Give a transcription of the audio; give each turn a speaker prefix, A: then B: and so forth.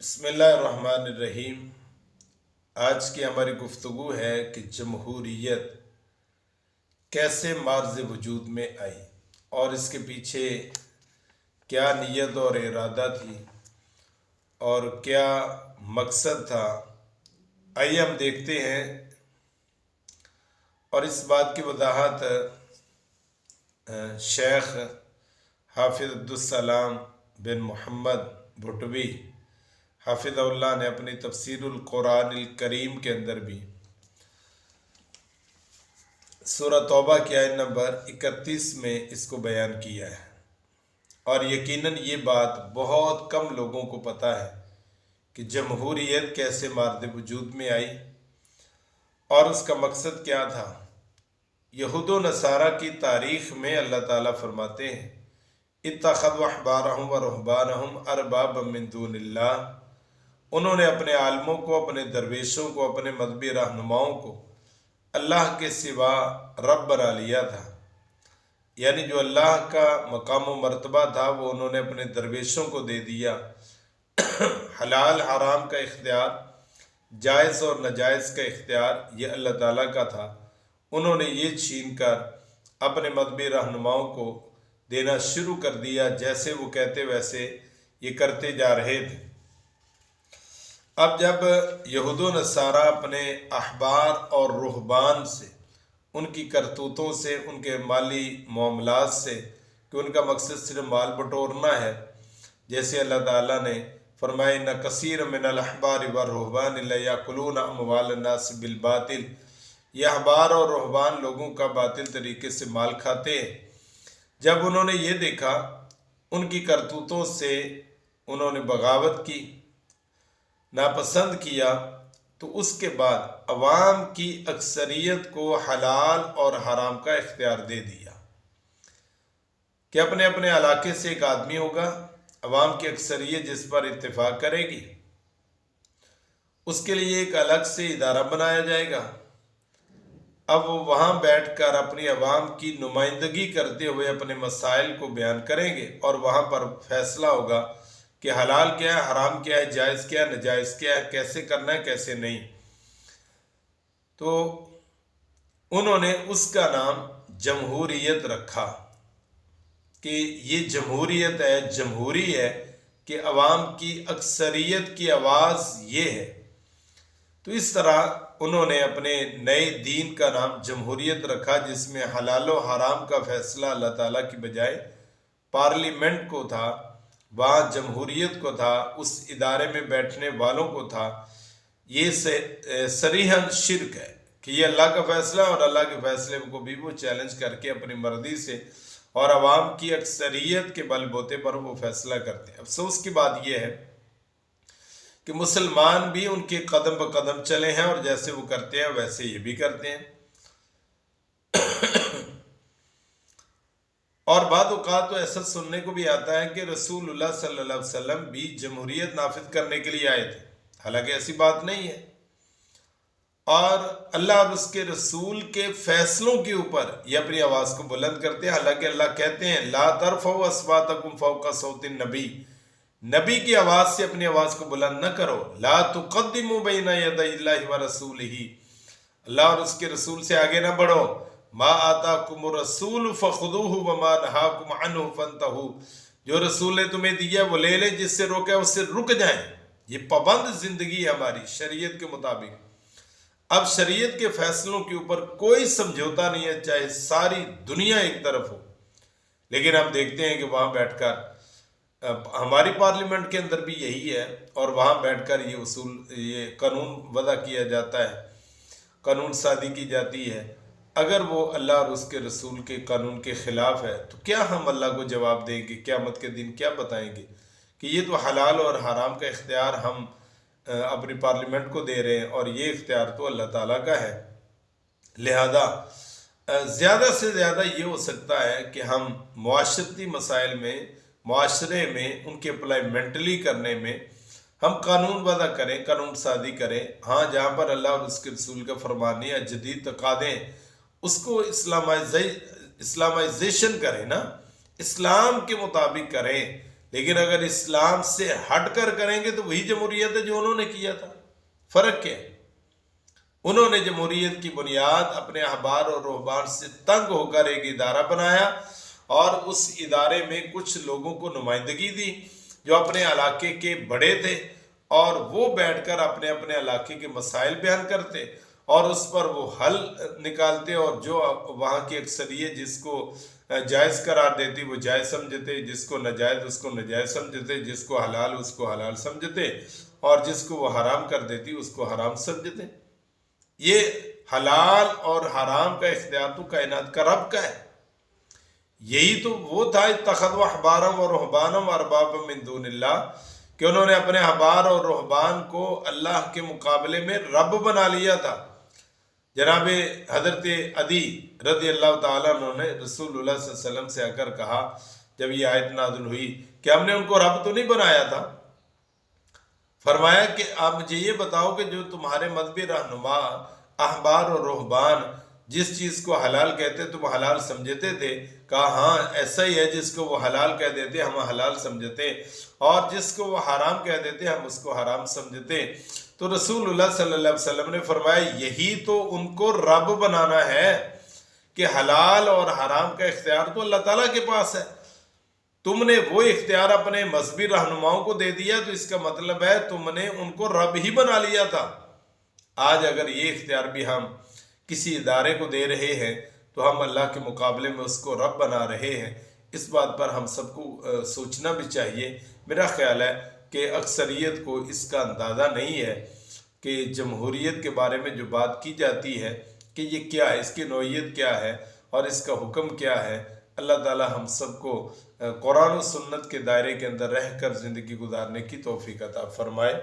A: بسم اللہ الرحمن الرحیم۔ آج کی ہماری گفتگو ہے کہ جمہوریت کیسے مارز وجود میں آئی اور اس کے پیچھے کیا نیت اور ارادہ تھی اور کیا مقصد تھا۔ آئیے ہم دیکھتے ہیں اور اس بات کی وضاحت شیخ حافظ عبدالسلام بن محمد بھٹوی حافظ اللہ نے اپنی تفسیر القرآن الکریم کے اندر بھی سورہ توبہ کی آیت نمبر 31 میں اس کو بیان کیا ہے، اور یقیناً یہ بات بہت کم لوگوں کو پتہ ہے کہ جمہوریت کیسے مارد وجود میں آئی اور اس کا مقصد کیا تھا۔ یہود و نصارہ کی تاریخ میں اللہ تعالیٰ فرماتے ہیں اتخذوا احبارهم ورهبانهم اربابا من دون اللہ، انہوں نے اپنے عالموں کو، اپنے درویشوں کو، اپنے مذہبی رہنماؤں کو اللہ کے سوا رب بنا لیا تھا، یعنی جو اللہ کا مقام و مرتبہ تھا وہ انہوں نے اپنے درویشوں کو دے دیا۔ حلال حرام کا اختیار، جائز اور ناجائز کا اختیار یہ اللہ تعالیٰ کا تھا، انہوں نے یہ چھین کر اپنے مذہبی رہنماؤں کو دینا شروع کر دیا، جیسے وہ کہتے ویسے یہ کرتے جا رہے تھے۔ اب جب یہود و نصارہ اپنے احبار اور رہبان سے، ان کی کرتوتوں سے، ان کے مالی معاملات سے، کہ ان کا مقصد صرف مال بٹورنا ہے، جیسے اللہ تعالیٰ نے فرمایا ان کثیر من الاحبار والرہبان لیاکلون اموال الناس بالباطل، یہ احبار اور رہبان لوگوں کا باطل طریقے سے مال کھاتے ہیں۔ جب انہوں نے یہ دیکھا، ان کی کرتوتوں سے انہوں نے بغاوت کی، ناپسند کیا، تو اس کے بعد عوام کی اکثریت کو حلال اور حرام کا اختیار دے دیا کہ اپنے اپنے علاقے سے ایک آدمی ہوگا، عوام کی اکثریت جس پر اتفاق کرے گی، اس کے لیے ایک الگ سے ادارہ بنایا جائے گا۔ اب وہ وہاں بیٹھ کر اپنی عوام کی نمائندگی کرتے ہوئے اپنے مسائل کو بیان کریں گے، اور وہاں پر فیصلہ ہوگا کہ حلال کیا ہے، حرام کیا ہے، جائز کیا ہے، ناجائز کیا ہے، کیسے کرنا ہے، کیسے نہیں۔ تو انہوں نے اس کا نام جمہوریت رکھا کہ یہ جمہوریت ہے، جمہوری ہے کہ عوام کی اکثریت کی آواز یہ ہے۔ تو اس طرح انہوں نے اپنے نئے دین کا نام جمہوریت رکھا، جس میں حلال و حرام کا فیصلہ اللہ تعالیٰ کی بجائے پارلیمنٹ کو تھا، وہاں جمہوریت کو تھا، اس ادارے میں بیٹھنے والوں کو تھا۔ یہ صریحاً شرک ہے کہ یہ اللہ کا فیصلہ، اور اللہ کے فیصلے کو بھی وہ چیلنج کر کے اپنی مرضی سے اور عوام کی اکثریت کے بل بوتے پر وہ فیصلہ کرتے ہیں۔ افسوس کی بات یہ ہے کہ مسلمان بھی ان کے قدم بقدم چلے ہیں، اور جیسے وہ کرتے ہیں ویسے یہ بھی کرتے ہیں۔ اور بعض اوقات تو ایسا سننے کو بھی آتا ہے کہ رسول اللہ صلی اللہ علیہ وسلم بھی جمہوریت نافذ کرنے کے لیے آئے تھے، حالانکہ ایسی بات نہیں ہے، اور اللہ اور اس کے رسول کے فیصلوں کے اوپر یہ اپنی آواز کو بلند کرتے ہیں۔ حالانکہ اللہ کہتے ہیں لا ترفعوا اصواتکم فوق صوت النبی، نبی کی آواز سے اپنی آواز کو بلند نہ کرو۔ لا تقدموا بین یدی اللہ ورسولہ، اللہ اور اس کے رسول سے آگے نہ بڑھو۔ ما آتاکم الرسول فخذوہ وما نہاکم عنہ فانتہوا، جو رسول نے تمہیں دیا وہ لے لیں، جس سے روکا اس سے رک جائیں۔ یہ پابند زندگی ہے ہماری شریعت کے مطابق۔ اب شریعت کے فیصلوں کے اوپر کوئی سمجھوتا نہیں ہے، چاہے ساری دنیا ایک طرف ہو، لیکن ہم دیکھتے ہیں کہ وہاں بیٹھ کر ہماری پارلیمنٹ کے اندر بھی یہی ہے، اور وہاں بیٹھ کر یہ قانون وضع کیا جاتا ہے، قانون سازی کی جاتی ہے۔ اگر وہ اللہ اور اس کے رسول کے قانون کے خلاف ہے تو کیا ہم اللہ کو جواب دیں گے؟ قیامت کے دن کیا بتائیں گے کہ یہ تو حلال اور حرام کا اختیار ہم اپنی پارلیمنٹ کو دے رہے ہیں، اور یہ اختیار تو اللہ تعالیٰ کا ہے۔ لہذا زیادہ سے زیادہ یہ ہو سکتا ہے کہ ہم معاشرتی مسائل میں، معاشرے میں ان کے اپلائمنٹلی کرنے میں ہم قانون وضع کریں، قانون سازی کریں۔ ہاں، جہاں پر اللہ اور اس کے رسول کا فرمان یا جدید تقاضے اس کو اسلامائزیشن کریں نا، اسلام کے مطابق کریں، لیکن اگر اسلام سے ہٹ کر کریں گے تو وہی جمہوریت ہے جو انہوں نے کیا تھا۔ فرق کیا ہے؟ انہوں نے جمہوریت کی بنیاد اپنے احبار اور رہبان سے تنگ ہو کر ایک ادارہ بنایا اور اس ادارے میں کچھ لوگوں کو نمائندگی دی جو اپنے علاقے کے بڑے تھے، اور وہ بیٹھ کر اپنے اپنے علاقے کے مسائل بیان کرتے اور اس پر وہ حل نکالتے، اور جو وہاں کی اکثریت جس کو جائز قرار دیتی وہ جائز سمجھتے، جس کو ناجائز اس کو ناجائز سمجھتے، جس کو حلال اس کو حلال سمجھتے، اور جس کو وہ حرام کر دیتی اس کو حرام سمجھتے۔ یہ حلال اور حرام کا اختیار تو کائنات کا رب کا ہے۔ یہی تو وہ تھا اتخذوا احبارهم ورهبانهم اربابا من دون اللہ، کہ انہوں نے اپنے احبار اور رہبان کو اللہ کے مقابلے میں رب بنا لیا تھا۔ جناب حضرت عدی رضی اللہ تعالیٰ عنہ نے رسول اللہ صلی اللہ علیہ وسلم سے آ کر کہا جب یہ آیت نازل ہوئی کہ ہم نے ان کو رب تو نہیں بنایا تھا، فرمایا کہ آپ مجھے یہ بتاؤ کہ جو تمہارے مذہبی رہنما احبار اور رہبان جس چیز کو حلال کہتے تم حلال سمجھتے تھے، کہا ہاں ایسا ہی ہے، جس کو وہ حلال کہہ دیتے ہم حلال سمجھتے، اور جس کو وہ حرام کہہ دیتے ہم اس کو حرام سمجھتے۔ تو رسول اللہ صلی اللہ علیہ وسلم نے فرمایا یہی تو ان کو رب بنانا ہے کہ حلال اور حرام کا اختیار تو اللہ تعالیٰ کے پاس ہے، تم نے وہ اختیار اپنے مذہبی رہنماؤں کو دے دیا، تو اس کا مطلب ہے تم نے ان کو رب ہی بنا لیا تھا۔ آج اگر یہ اختیار بھی ہم کسی ادارے کو دے رہے ہیں تو ہم اللہ کے مقابلے میں اس کو رب بنا رہے ہیں۔ اس بات پر ہم سب کو سوچنا بھی چاہیے۔ میرا خیال ہے کہ اکثریت کو اس کا اندازہ نہیں ہے کہ جمہوریت کے بارے میں جو بات کی جاتی ہے کہ یہ کیا ہے، اس کی نوعیت کیا ہے اور اس کا حکم کیا ہے۔ اللہ تعالی ہم سب کو قرآن و سنت کے دائرے کے اندر رہ کر زندگی گزارنے کی توفیق عطا فرمائے۔